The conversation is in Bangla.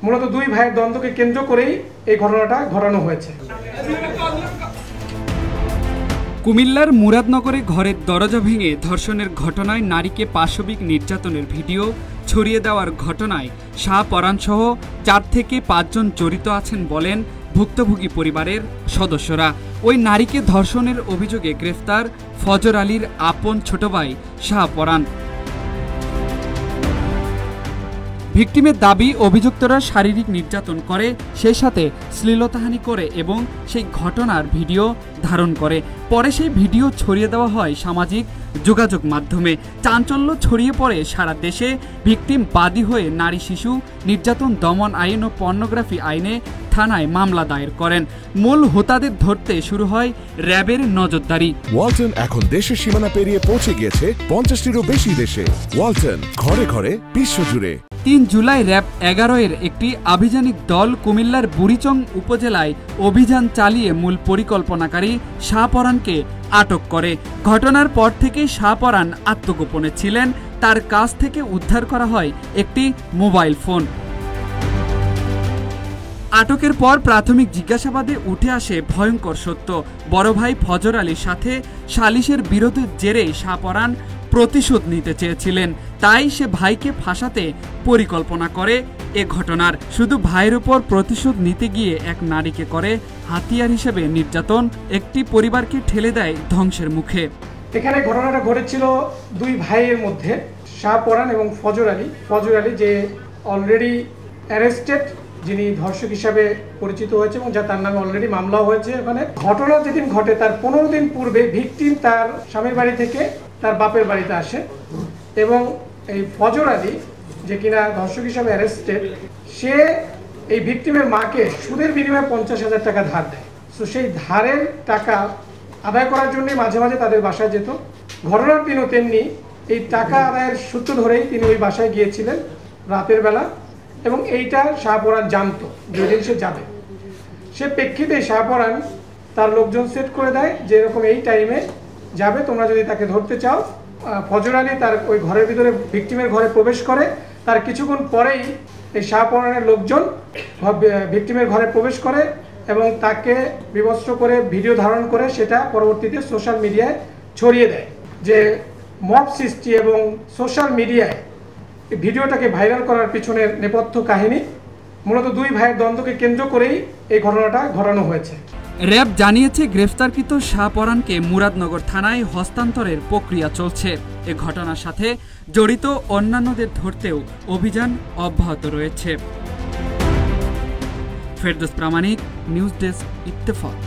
মূলত দুই ভাইয়ের দ্বন্দ্বকে কেন্দ্র করেই এই ঘটনাটা ঘটানো হয়েছে। কুমিল্লার মুরাদনগরে ঘরের দরজা ভেঙে ধর্ষণের ঘটনায় নারীকে পাশবিক নির্যাতনের ভিডিও ছড়িয়ে দেওয়ার ঘটনায় শাহপরান সহ 4 থেকে 5 জন জড়িত আছেন বলেন ভুক্তভোগী পরিবারের সদস্যরা। ওই নারীকে ধর্ষণের অভিযোগে গ্রেফতার ফজর আলীর আপন ছোট ভাই শাহপরান। ভিকটিমের দাবি, অভিযুক্তরা শারীরিক নির্যাতন করে, সেই সাথে শ্লীলতাহানি করে এবং সেই ঘটনার ভিডিও ধারণ করে। পরে সেই ভিডিও ছড়িয়ে দেওয়া হয় সামাজিক যোগাযোগ মাধ্যমে। চাঞ্চল্য ছড়িয়ে পড়ে সারা দেশে। ভিকটিম বাদী হয়ে নারী শিশু নির্যাতন দমন আইন ও পর্নোগ্রাফি আইনে থানায় মামলা দায়ের করেন। মূল হোতাদের ধরতে শুরু হয় র্যাবের নজরদারি। ওয়ালটন এখন দেশের সীমানা পেরিয়ে পৌঁছে গিয়েছে 50টিরও বেশি দেশে। ওয়ালটন, ঘরে ঘরে বিশ্বজুড়ে। 3 জুলাই র্যাব 11-এর একটি আভিযানিক দল কুমিল্লার বুড়িচং উপজেলায় অভিযান চালিয়ে মূল পরিকল্পনাকারী শাহপরানকে আটক করে। ঘটনার পর থেকে শাহপরান আত্মগোপনে ছিলেন। তার কাছ থেকে উদ্ধার করা হয় একটি মোবাইল ফোন। আটকের পর প্রাথমিক জিজ্ঞাসাবাদে উঠে আসে ভয়ঙ্কর সত্য। বড় ভাই ফজর আলীর সাথে সালিশের বিরোধের জেরে শাহপরান প্রতিশোধ নিতে চেয়েছিলেন। তাই সে ভাইকে ফাঁসাতে পরিকল্পনা করে এ ঘটনার। শুধু ভাইয়ের উপর প্রতিশোধ নিতে গিয়ে এক নারীকে করে হাতিয়ার হিসেবে নির্যাতন, একটি পরিবারকে ঠেলে দেয় ধ্বংসের মুখে। এখানে ঘটনাটা ঘটেছিল দুই ভাইয়ের মধ্যে, শাহপরান এবং ফজর আলী। ফজর আলী যে অলরেডি অ্যারেস্টেড, যিনি ধর্ষক হিসাবে পরিচিত হয়েছে এবং যা তার নামে অলরেডি মামলাও হয়েছে। ওখানে ঘটনা যেদিন ঘটে তার 15 দিন পূর্বে ভিকটিম তার স্বামীর বাড়ি থেকে তার বাপের বাড়িতে আসে এবং এই ফজর আলী যে কিনা ধর্ষক হিসাবে অ্যারেস্টেড, সে এই ভিকটিমের মাকে সুদের বিনিময়ে 50,000 টাকা ধার দেয়। সো সেই ধারের টাকা আদায় করার জন্যই মাঝে মাঝে তাদের বাসায় যেত। ঘটনার দিনও তেমনি এই টাকা আদায়ের সূত্র ধরেই তিনি ওই বাসায় গিয়েছিলেন রাতের বেলা এবং এইটা শাহপরান জানতো যেদিন সে যাবে। সে প্রেক্ষিতে শাহপরান তার লোকজন সেট করে দেয় যে এরকম এই টাইমে যাবে, তোমরা যদি তাকে ধরতে চাও। ফজর আলী তার ওই ঘরের ভিতরে ভিকটিমের ঘরে প্রবেশ করে। তার কিছুক্ষণ পরেই এই শাহপরানের লোকজন ভিকটিমের ঘরে প্রবেশ করে এবং তাকে বিবস্ত্র করে ভিডিও ধারণ করে সেটা পরবর্তীতে সোশ্যাল মিডিয়ায় ছড়িয়ে দেয়। যে মব সৃষ্টি এবং সোশ্যাল মিডিয়ায় ভিডিওটাকে ভাইরাল করার পিছনের নেপথ্য কাহিনী মূলত দুই ভাইয়ের দ্বন্দ্বকে কেন্দ্র করেই এই ঘটনাটা ঘটানো হয়েছে। র্যাব জানিয়েছে গ্রেফতারকৃত শাহপরানকে মুরাদনগর থানায় হস্তান্তরের প্রক্রিয়া চলছে। এ ঘটনার সাথে জড়িত অন্যান্যদের ধরতেও অভিযান অব্যাহত রয়েছে। ফেরদৌস প্রামাণিক, নিউজ ডেস্ক, ইত্তেফাক।